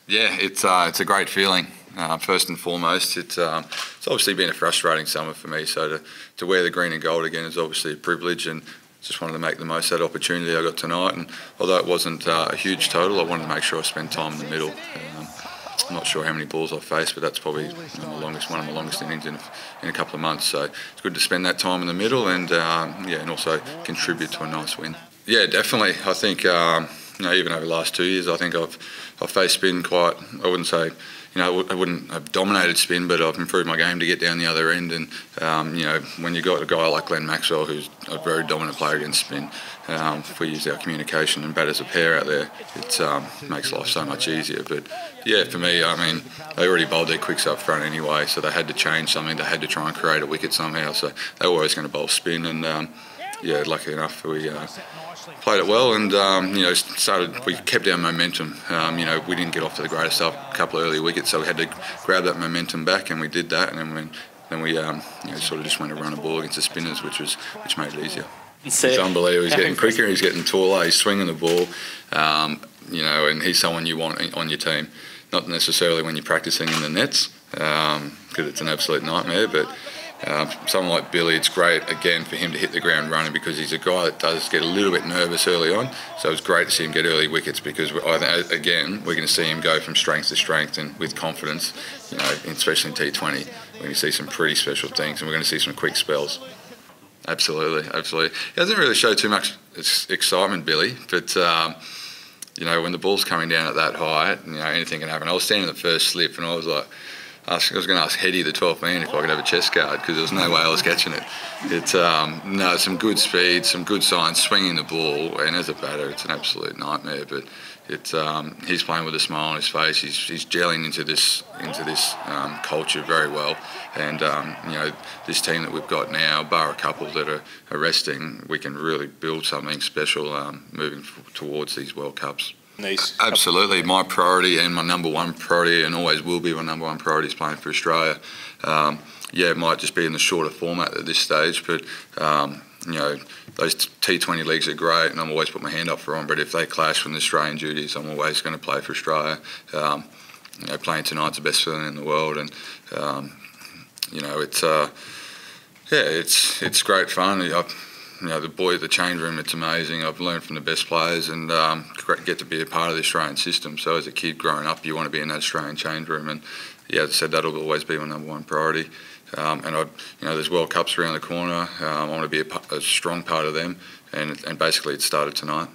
Yeah, it's a great feeling. First and foremost, it's obviously been a frustrating summer for me. So to wear the green and gold again is obviously a privilege, and just wanted to make the most of that opportunity I got tonight. And although it wasn't a huge total, I wanted to make sure I spent time in the middle. I'm not sure how many balls I've faced, but that's probably one of my longest innings in a couple of months. So it's good to spend that time in the middle and and also contribute to a nice win. Yeah, definitely. I think even over the last 2 years, I think I've faced spin quite. I wouldn't say. I wouldn't have dominated spin, but I've improved my game to get down the other end. And when you got a guy like Glenn Maxwell, who's a very dominant player against spin, if we use our communication and bat as a pair out there, it makes life so much easier. But yeah, for me, they already bowled their quicks up front anyway, so they had to change something. They had to try and create a wicket somehow. So they were always going to bowl spin, and lucky enough we played it well, and we kept our momentum. We didn't get off to the greatest start, a couple of early wickets, so we had to grab that momentum back, and we did that. And then we sort of just went to run a ball against the spinners, which made it easier. It's unbelievable. He's getting quicker, he's getting taller, he's swinging the ball, and he's someone you want on your team. Not necessarily when you're practicing in the nets, because it's an absolute nightmare, but someone like Billy, it's great again for him to hit the ground running, because he's a guy that does get a little bit nervous early on. So it's great to see him get early wickets, because again we're going to see him go from strength to strength and with confidence. Especially in T20, we're going to see some pretty special things, and we're going to see some quick spells. Absolutely. He hasn't really showed too much excitement, Billy, but when the ball's coming down at that height, anything can happen. I was standing in the first slip, and I was like, I was going to ask Hetty, the 12th man, if I could have a chest guard, because there was no way I was catching it. It's some good speed, some good signs, swinging the ball, and as a batter, it's an absolute nightmare. But he's playing with a smile on his face. He's gelling into this culture very well, and this team that we've got now, bar a couple that are resting, we can really build something special moving towards these World Cups. Absolutely. My priority and my number one priority, and always will be my number one priority, is playing for Australia. It might just be in the shorter format at this stage, but those T20 leagues are great, and I'm always put my hand up for them. But if they clash from the Australian duties, I'm always going to play for Australia. Playing tonight's the best feeling in the world, and it's great fun. The boy at the change room, it's amazing. I've learned from the best players, and get to be a part of the Australian system. So as a kid growing up, you want to be in that Australian change room, and as I said, that'll always be my number one priority. There's World Cups around the corner. I want to be a strong part of them, and basically it started tonight.